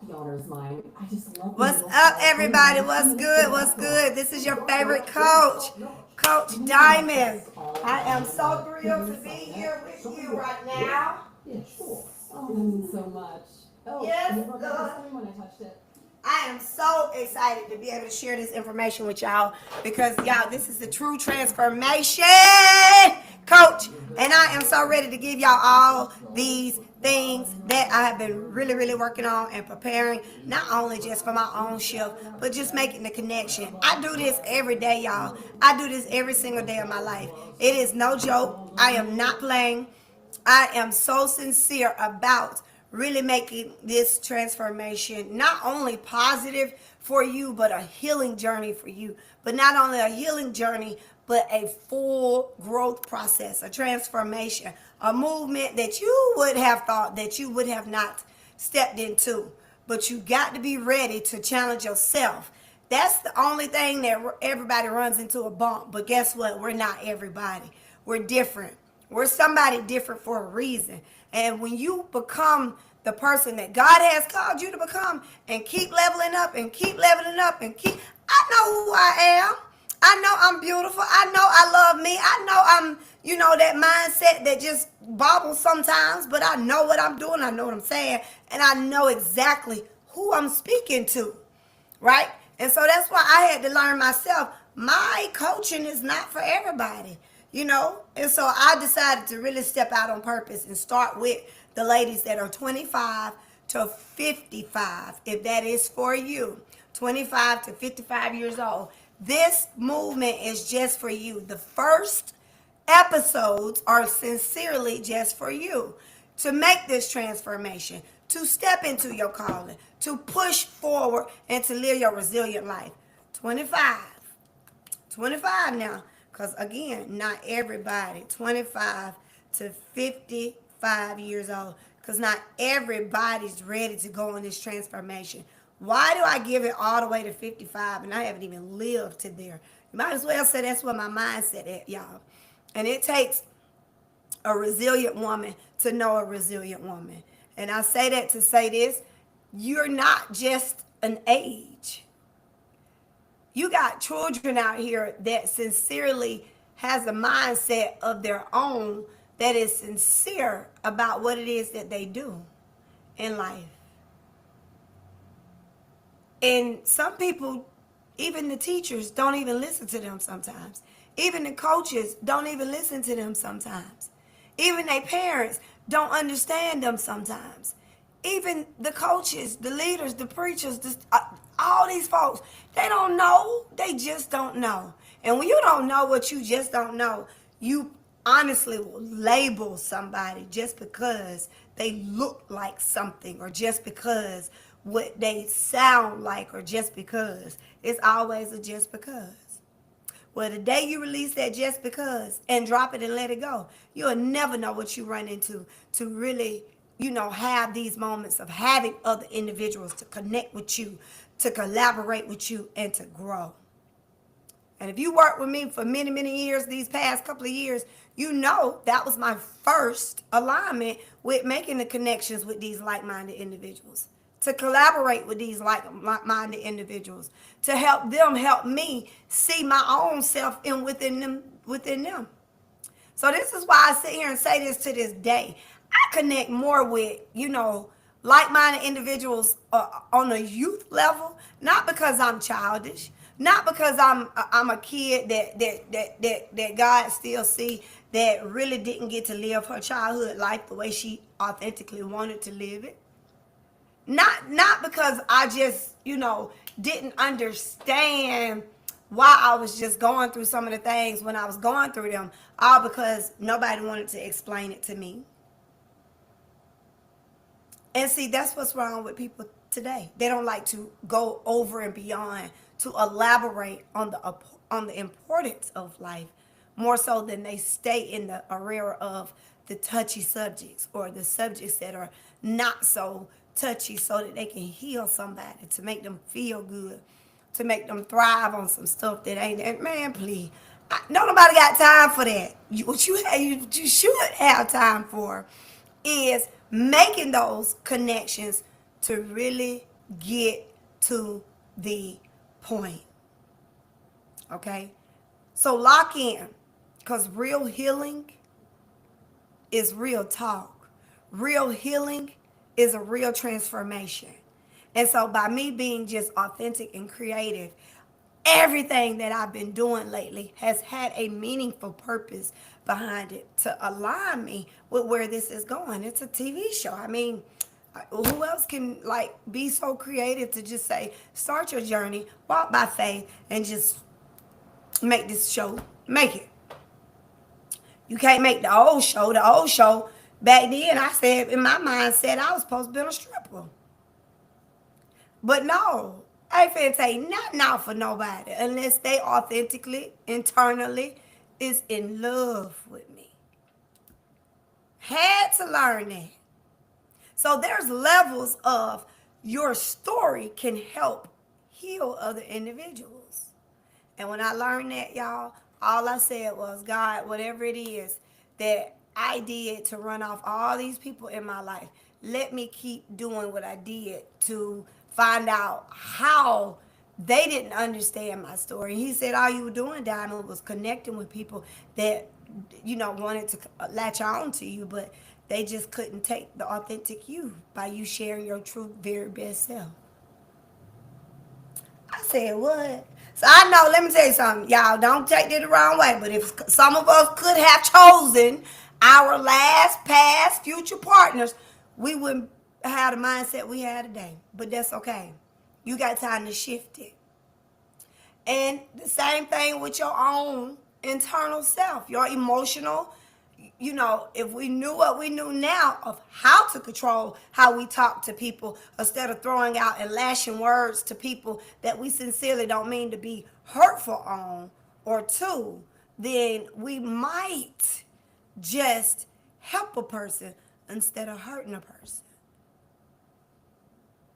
coffee honors mine. I just love the What's little up, salt. everybody? What's good? What's good? This is your favorite coach, Coach Diamond. I am so thrilled to be here with you right now. Yeah, sure. Oh, that means so much. Oh, Yes, you rubbed Lord. the screen when I touched it. I am so excited to be able to share this information with y'all because, y'all, this is the true transformation coach. And I am so ready to give y'all all these things that I have been really, really working on and preparing, not only just for my own shift, but just making the connection. I do this every day, y'all. I do this every single day of my life. It is no joke. I am not playing. I am so sincere about really making this transformation not only positive for you, but a healing journey for you. But not only a healing journey, but a full growth process, a transformation, a movement that you would have thought that you would have not stepped into. But you got to be ready to challenge yourself. That's the only thing that everybody runs into a bump. But guess what? We're not everybody. We're different. We're somebody different for a reason. And when you become the person that God has called you to become and keep leveling up and keep leveling up and keep, I know who I am. I know I'm beautiful. I know I love me. I know I'm, that mindset that just bobbles sometimes, but I know what I'm doing. I know what I'm saying. And I know exactly who I'm speaking to, right? And so that's why I had to learn myself. My coaching is not for everybody. And so I decided to really step out on purpose and start with the ladies that are 25 to 55, if that is for you. 25 to 55 years old. This movement is just for you. The first episodes are sincerely just for you to make this transformation, to step into your calling, to push forward, and to live your resilient life. 25. 25 now. Because again, not everybody. 25 to 55 years old. Because not everybody's ready to go on this transformation. Why do I give it all the way to 55 and I haven't even lived to there? You might as well say that's where my mindset at, y'all. And it takes a resilient woman to know a resilient woman. And I say that to say this, you're not just an age. You got children out here that sincerely has a mindset of their own that is sincere about what it is that they do in life. And some people, even the teachers, don't even listen to them sometimes. Even the coaches don't even listen to them sometimes. Even their parents don't understand them sometimes. Even the coaches, the leaders, the preachers, all these folks, they don't know. They just don't know. And when you don't know what you just don't know, you honestly will label somebody just because they look like something or just because what they sound like or just because. It's always a just because. Well, the day you release that just because and drop it and let it go, you'll never know what you run into to really, have these moments of having other individuals to connect with you, to collaborate with you, and to grow. And if you worked with me for many, many years, these past couple of years, you know that was my first alignment with making the connections with these like-minded individuals, to collaborate with these like-minded individuals, to help them help me see my own self within them. So this is why I sit here and say this to this day. I connect more with, like-minded individuals on a youth level, not because I'm childish, not because I'm a kid that God still see that really didn't get to live her childhood life the way she authentically wanted to live it. Not because I just, didn't understand why I was just going through some of the things when I was going through them, all because nobody wanted to explain it to me. And see, that's what's wrong with people today. They don't like to go over and beyond to elaborate on the importance of life more so than they stay in the area of the touchy subjects or the subjects that are not so touchy so that they can heal somebody, to make them feel good, to make them thrive on some stuff that ain't that. Man, please. Nobody got time for that. What you should have time for is making those connections to really get to the point. Okay? So lock in, because real healing is real talk. Real healing is a real transformation. And so by me being just authentic and creative, everything that I've been doing lately has had a meaningful purpose behind it to align me with where this is going. It's a TV show. I mean, who else can like be so creative to just say, start your journey, walk by faith, and just make this show, make it. You can't make the old show. The old show, back then, I said, in my mindset, I was supposed to be a stripper. But no, I ain't finna take nothing out for nobody unless they authentically, internally, is in love with me. Had to learn that. So there's levels of your story can help heal other individuals. And when I learned that, y'all, all I said was, God, whatever it is that I did to run off all these people in my life, let me keep doing what I did to find out how they didn't understand my story. He said all you were doing, Diamond, was connecting with people that, wanted to latch on to you, but they just couldn't take the authentic you by you sharing your true, very best self. I said, what? So I know, let me tell you something. Y'all don't take it the wrong way, but if some of us could have chosen our last, past, future partners, we wouldn't have the mindset we have today. But that's okay. You got time to shift it. And the same thing with your own internal self, your emotional. If we knew what we knew now of how to control how we talk to people instead of throwing out and lashing words to people that we sincerely don't mean to be hurtful on or to, then we might just help a person instead of hurting a person.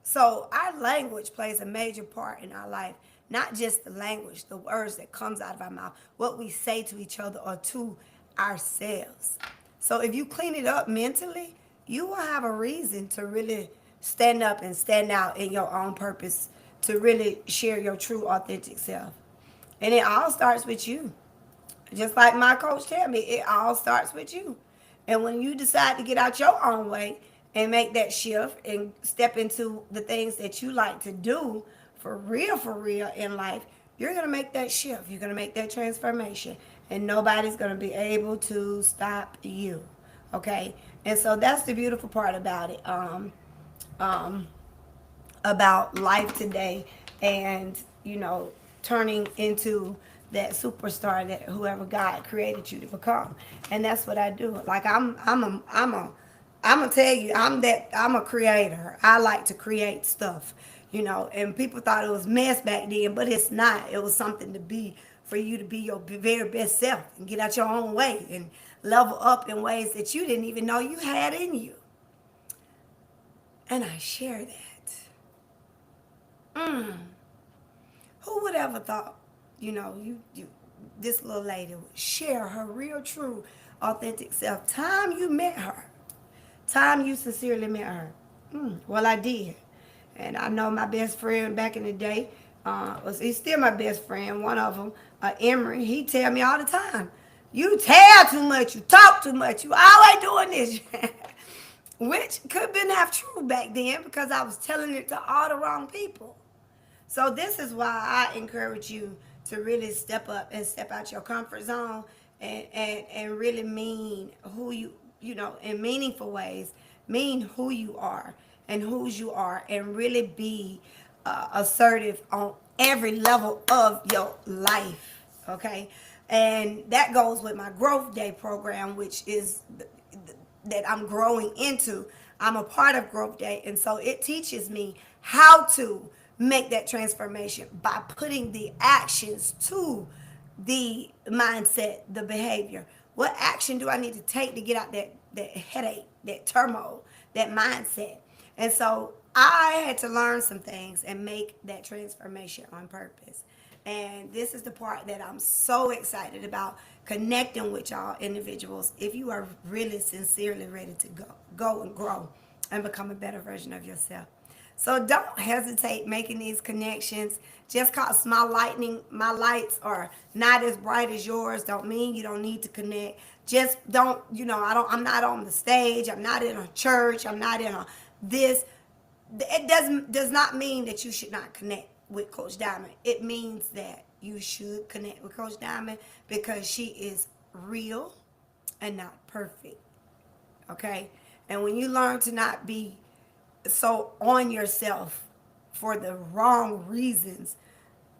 So our language plays a major part in our life. Not just the language, the words that comes out of our mouth, what we say to each other or to ourselves. So if you clean it up mentally, you will have a reason to really stand up and stand out in your own purpose, to really share your true authentic self. And it all starts with you. Just like my coach tell me, it all starts with you. And when you decide to get out your own way and make that shift and step into the things that you like to do for real in life, you're going to make that shift. You're going to make that transformation. And nobody's going to be able to stop you. Okay? And so that's the beautiful part about it. About life today and, turning into that superstar that whoever God created you to become. And that's what I do. Like I'm gonna tell you, I'm a creator. I like to create stuff, and people thought it was mess back then, but it's not. It was something to be, for you to be your very best self and get out your own way and level up in ways that you didn't even know you had in you. And I share that. Who would ever thought, you this little lady would share her real, true, authentic self? Time you met her. Time you sincerely met her. Well, I did. And I know my best friend back in the day, he's still my best friend, one of them, Emery, he tell me all the time, you tell too much, you talk too much, you always doing this. Which could have been half true back then because I was telling it to all the wrong people. So this is why I encourage you to really step up and step out your comfort zone and really mean who you, in meaningful ways, mean who you are and whose you are, and really be assertive on every level of your life, okay? And that goes with my Growth Day program, which is that I'm growing into. I'm a part of Growth Day, and so it teaches me how to make that transformation by putting the actions to the mindset, the behavior. What action do I need to take to get out that headache, that turmoil, that mindset? And so I had to learn some things and make that transformation on purpose. And this is the part that I'm so excited about, connecting with y'all individuals if you are really sincerely ready to go and grow and become a better version of yourself. So don't hesitate making these connections. Just cause my lights are not as bright as yours, don't mean you don't need to connect. Just don't, I'm not on the stage. I'm not in a church. I'm not in a this. It does not mean that you should not connect with Coach Diamond. It means that you should connect with Coach Diamond because she is real and not perfect. Okay? And when you learn to not be so on yourself for the wrong reasons,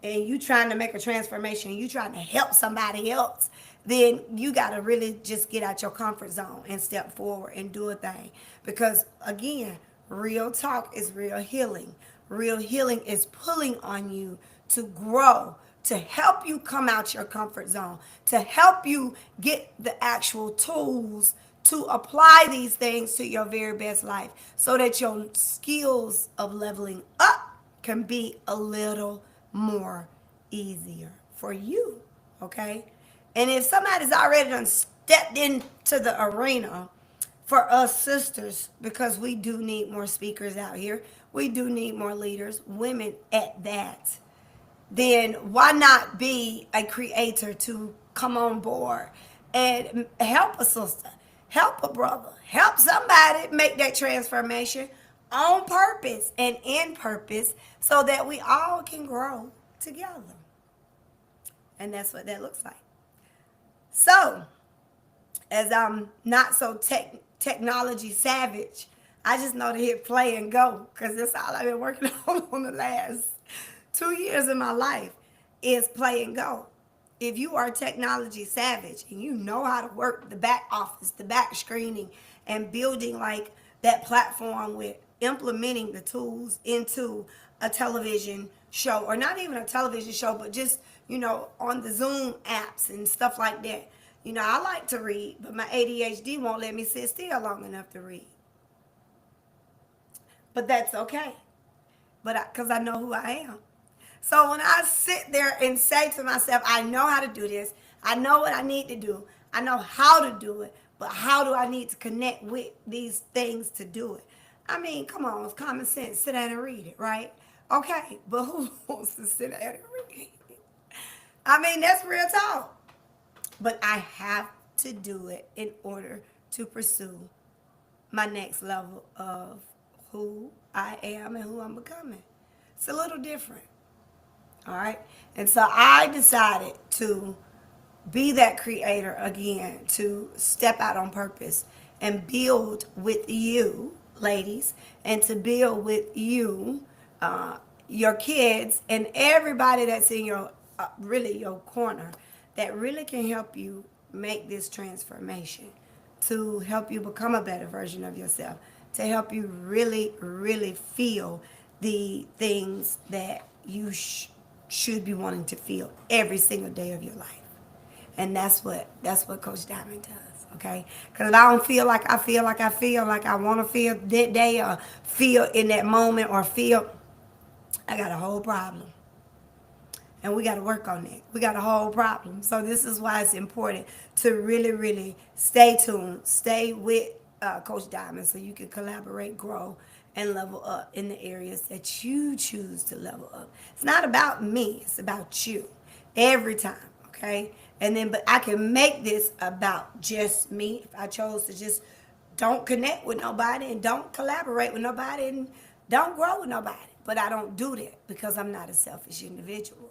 and you trying to make a transformation, you trying to help somebody else, then you got to really just get out your comfort zone and step forward and do a thing. Because again, real talk is real healing. Real healing is pulling on you to grow, to help you come out your comfort zone, to help you get the actual tools to apply these things to your very best life so that your skills of leveling up can be a little more easier for you, okay? And if somebody's already done stepped into the arena for us sisters, because we do need more speakers out here, we do need more leaders, women at that, then why not be a creator to come on board and help a sister, help a brother, help somebody make that transformation on purpose and in purpose so that we all can grow together. And that's what that looks like. So, as I'm not so technology savage, I just know to hit play and go because that's all I've been working on the last 2 years of my life is play and go. If you are technology savage and you know how to work the back office, the back screening, and building like that platform with implementing the tools into a television show, or not even a television show, but just, on the Zoom apps and stuff like that. I like to read, but my ADHD won't let me sit still long enough to read. But that's okay. Because I know who I am. So when I sit there and say to myself, I know how to do this, I know what I need to do, I know how to do it, but how do I need to connect with these things to do it? I mean, come on, it's common sense. Sit down and read it, right? Okay, but who wants to sit down and read it? I mean, that's real talk. But I have to do it in order to pursue my next level of who I am and who I'm becoming. It's a little different. All right. And so I decided to be that creator again, to step out on purpose and build with you, ladies, and to build with you, your kids, and everybody that's in your, really your corner that really can help you make this transformation, to help you become a better version of yourself, to help you really, really feel the things that you should be wanting to feel every single day of your life. And that's what Coach Diamond does, okay? Because if I don't feel like I feel like I want to feel that day or feel in that moment or feel, I got a whole problem. And we got to work on that. We got a whole problem. So this is why it's important to really, really stay tuned. Stay with Coach Diamond so you can collaborate, grow, and level up in the areas that you choose to level up. It's not about me. It's about you every time, okay? And then, but I can make this about just me if I chose to just don't connect with nobody and don't collaborate with nobody and don't grow with nobody. But I don't do that because I'm not a selfish individual.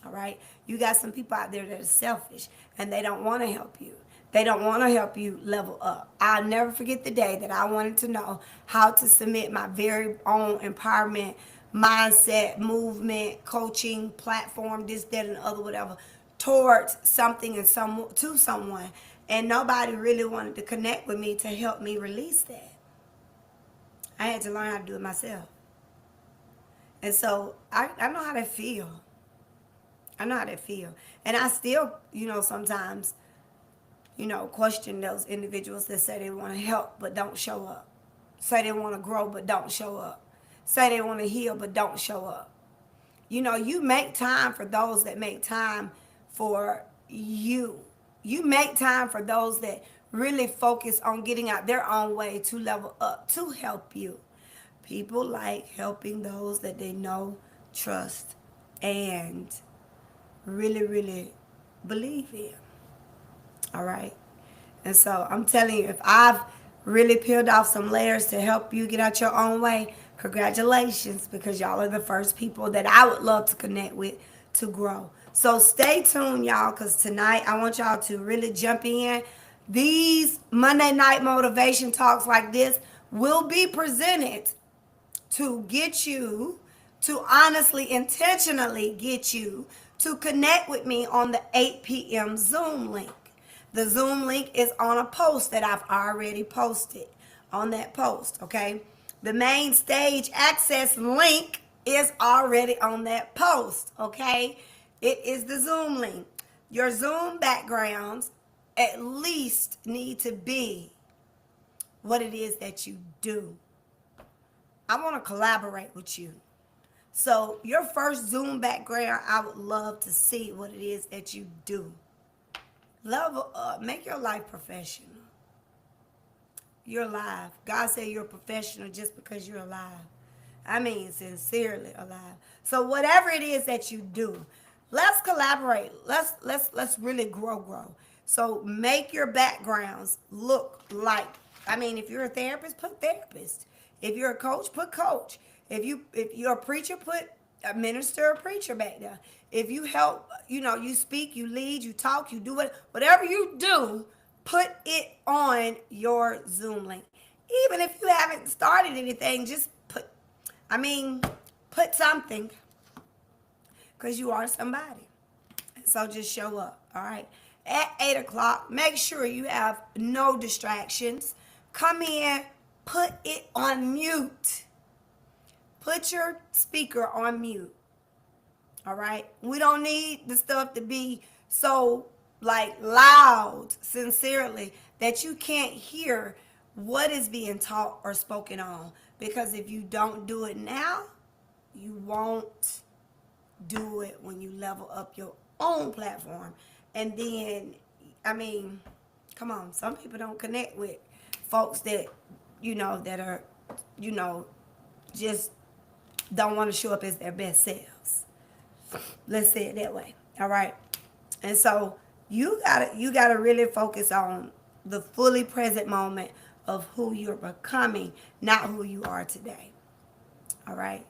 All right? You got some people out there that are selfish and they don't want to help you. They don't want to help you level up. I'll never forget the day that I wanted to know how to submit my very own empowerment, mindset, movement, coaching, platform, this, that, and the other, whatever, towards something and to someone. And nobody really wanted to connect with me to help me release that. I had to learn how to do it myself. And so I know how to feel. I know how they feel. And I still, sometimes, question those individuals that say they want to help but don't show up. Say they want to grow but don't show up. Say they want to heal but don't show up. You make time for those that make time for you. You make time for those that really focus on getting out their own way to level up, to help you. People like helping those that they know, trust, and really, really believe in. All right. And so I'm telling you, if I've really peeled off some layers to help you get out your own way, congratulations, because y'all are the first people that I would love to connect with to grow. So stay tuned, y'all, because tonight I want y'all to really jump in. These Monday night motivation talks like this will be presented to get you, to honestly, intentionally get you to connect with me on the 8 p.m. Zoom link. The Zoom link is on a post that I've already posted on that post, okay? The main stage access link is already on that post, okay? It is the Zoom link. Your Zoom backgrounds at least need to be what it is that you do. I want to collaborate with you. So your first Zoom background, I would love to see what it is that you do. Level up. Make your life professional. You're alive. God said you're a professional just because you're alive. I mean, sincerely alive. So whatever it is that you do, let's collaborate. Let's really grow. So make your backgrounds look like. I mean, if you're a therapist, put therapist. If you're a coach, put coach. If you're a preacher, put a minister or preacher back there. If you help, you speak, you lead, you talk, you do whatever you do, put it on your Zoom link. Even if you haven't started anything, just put something, because you are somebody. So just show up, all right? At 8 o'clock, make sure you have no distractions. Come in, put it on mute. Put your speaker on mute. All right? We don't need the stuff to be so loud, sincerely, that you can't hear what is being taught or spoken on. Because if you don't do it now, you won't do it when you level up your own platform. And then, come on, some people don't connect with folks that, that are, just don't want to show up as their best selves. Let's say it that way. All right. And so you gotta really focus on the fully present moment of who you're becoming, not who you are today. All right.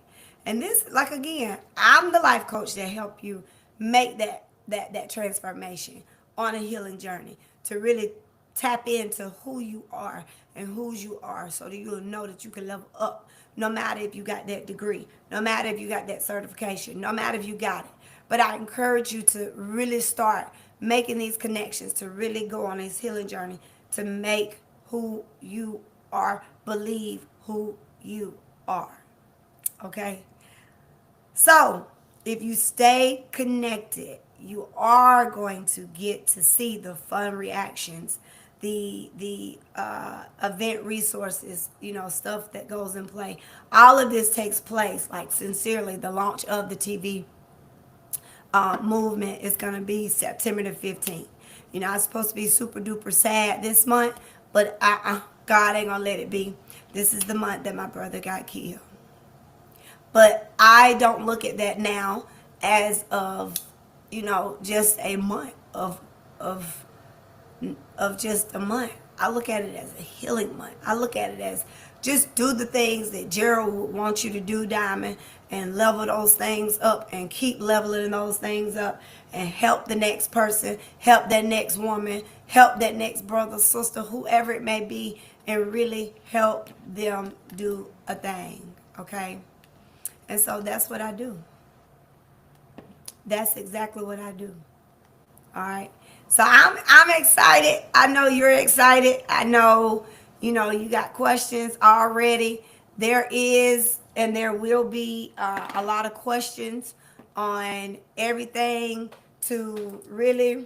And this, again, I'm the life coach that help you make that transformation on a healing journey, to really tap into who you are and whose you are, so that you'll know that you can level up, no matter if you got that degree, no matter if you got that certification, no matter if you got it. But I encourage you to really start making these connections, to really go on this healing journey, to make who you are, believe who you are. Okay? So, if you stay connected, you are going to get to see the fun reactions, the event resources, stuff that goes in play. All of this takes place, sincerely, the launch of the TV movement is going to be September the 15th. I was supposed to be super duper sad this month, but God ain't going to let it be. This is the month that my brother got killed. But I don't look at that now as of, just a month of just a month. I look at it as a healing month. I look at it as just do the things that Gerald would want you to do, Diamond, and level those things up and keep leveling those things up and help the next person, help that next woman, help that next brother, sister, whoever it may be, and really help them do a thing, okay? And so that's what I do. That's exactly what I do. All right. So I'm excited. I know you're excited. I know, you got questions already. There is and there will be a lot of questions on everything to really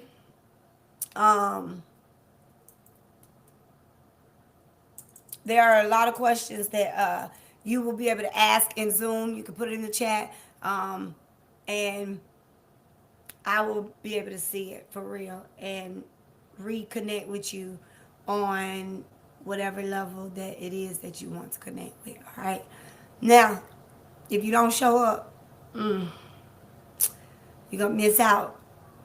there are a lot of questions that you will be able to ask in Zoom. You can put it in the chat, and I will be able to see it for real and reconnect with you on whatever level that it is that you want to connect with. All right. Now, if you don't show up, you're going to miss out.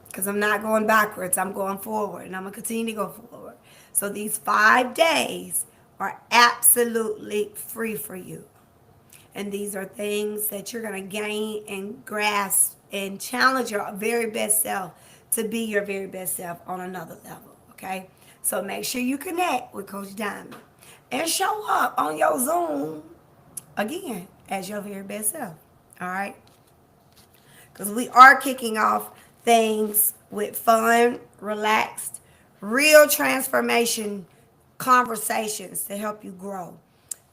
Because I'm not going backwards. I'm going forward. And I'm going to continue to go forward. So these 5 days are absolutely free for you. And these are things that you're going to gain and grasp and challenge your very best self to be your very best self on another level. Okay? So make sure you connect with Coach Diamond and show up on your Zoom again as your very best self. All right? Because we are kicking off things with fun, relaxed, real transformation conversations to help you grow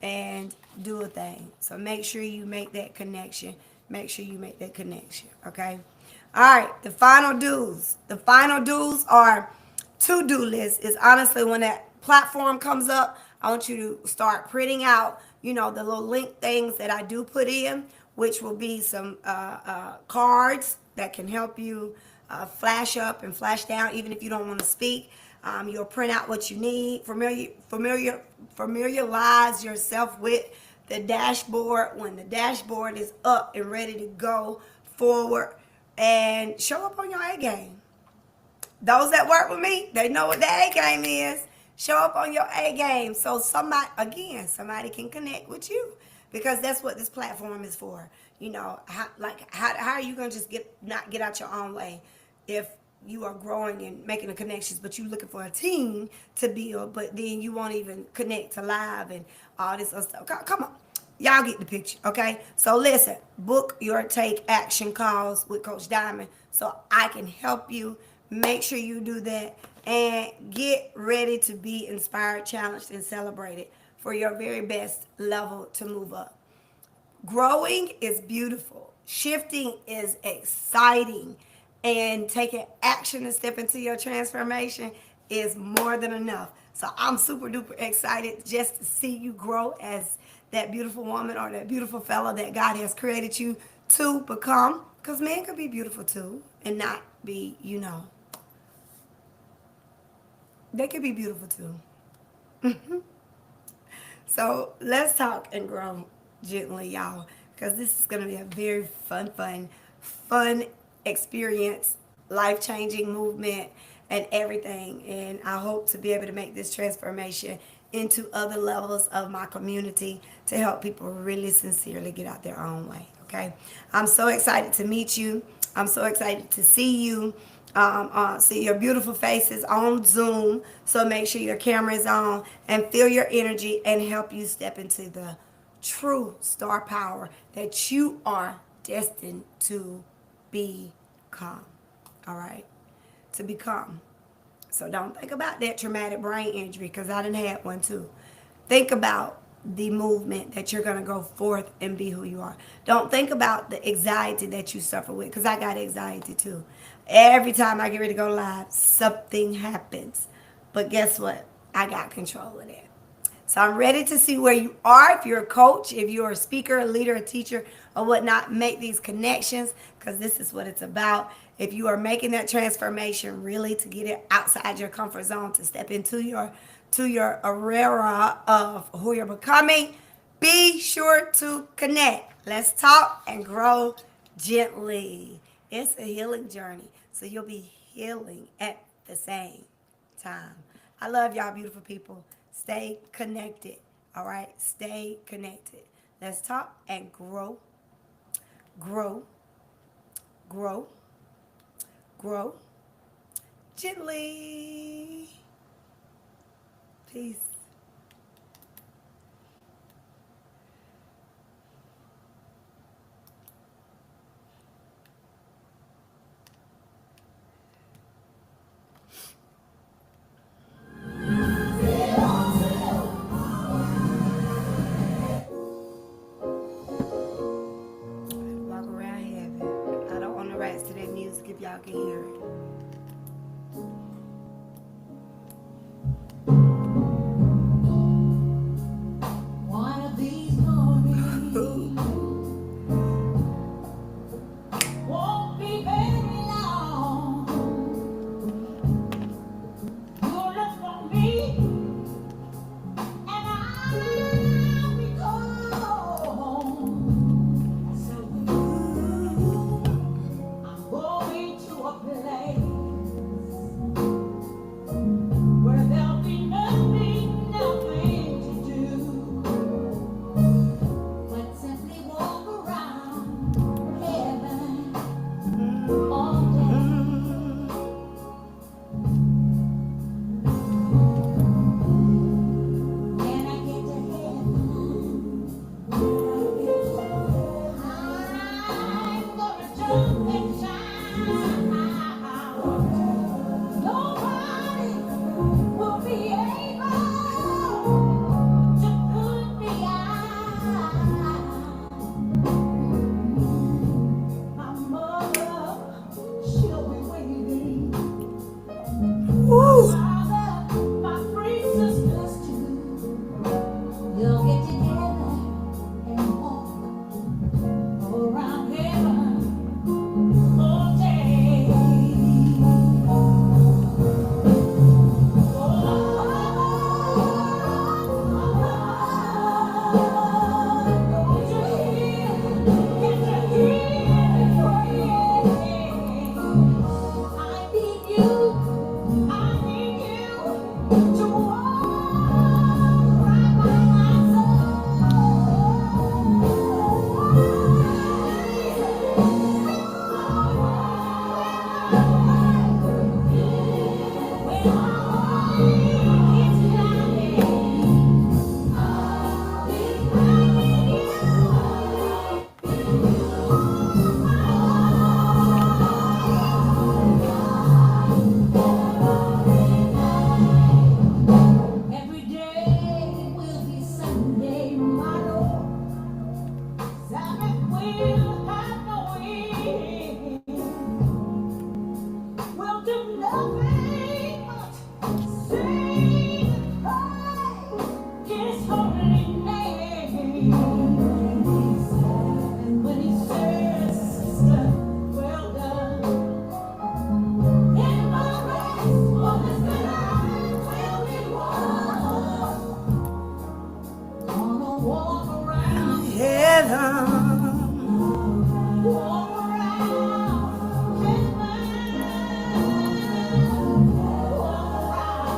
and do a thing. So make sure you make that connection. Make sure you make that connection. Okay? All right. The final dues. The final dues are to-do list. Is honestly when that platform comes up, I want you to start printing out, the little link things that I do put in, which will be some cards that can help you flash up and flash down, even if you don't want to speak. You'll print out what you need. Familiarize yourself with the dashboard when the dashboard is up and ready to go forward, and show up on your A game. Those that work with me, they know what the A game is. Show up on your A game so somebody can connect with you, because that's what this platform is for. How are you gonna just not get out your own way if you are growing and making the connections, but you're looking for a team to build, but then you won't even connect to live and all this other stuff. Come on. Y'all get the picture, okay? So listen, book your take action calls with Coach Diamond so I can help you. Make sure you do that and get ready to be inspired, challenged, and celebrated for your very best level to move up. Growing is beautiful. Shifting is exciting. And taking action and step into your transformation is more than enough. So I'm super duper excited just to see you grow as that beautiful woman or that beautiful fella that God has created you to become. Because men could be beautiful too and not be, they could be beautiful too. So let's talk and grow gently, y'all. Because this is going to be a very fun experience, life-changing movement and everything. And I hope to be able to make this transformation into other levels of my community to help people really sincerely get out their own way. Okay? I'm so excited to meet you. I'm so excited to see you. See your beautiful faces on Zoom. So make sure your camera is on and feel your energy and help you step into the true star power that you are destined to become. All right? To become. So don't think about that traumatic brain injury, because I done had one too. Think about the movement that you're going to go forth and be who you are. Don't think about the anxiety that you suffer with, because I got anxiety too. Every time I get ready to go live, something happens. But guess what? I got control of that. So I'm ready to see where you are. If you're a coach, if you're a speaker, a leader, a teacher, or whatnot, make these connections, because this is what it's about. If you are making that transformation really to get it outside your comfort zone, to step into your area of who you're becoming, be sure to connect. Let's talk and grow gently. It's a healing journey, so you'll be healing at the same time. I love y'all, beautiful people. Stay connected, all right? Stay connected. Let's talk and grow, grow, grow, grow gently. Peace. Walk around heavy. I don't want to rest to that music if y'all can hear it. One of these mornings won't be very long. You'll look for me, and I'll be gone. Every day will be Sunday, my Lord. Sabbath will have no end. Will do nothing but sing and praise His holy name. And when He says, "Sister, well done," in my race for this life will be won. Gonna walk around Heaven. walk around heaven, walk around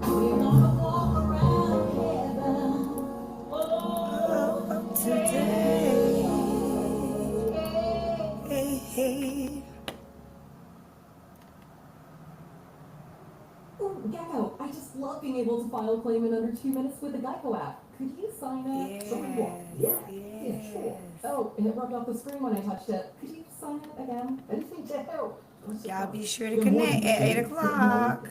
we're gonna walk around heaven. Oh, Today. Hey, hey. Oh, Gecko, I just love being able to file a claim in under 2 minutes with the Geico app. Could you sign it? Yes, Yeah, sure. yes. Oh, it rubbed off the screen when I touched it. Could you sign it again? Anything to help. Y'all be sure to connect at 8 o'clock.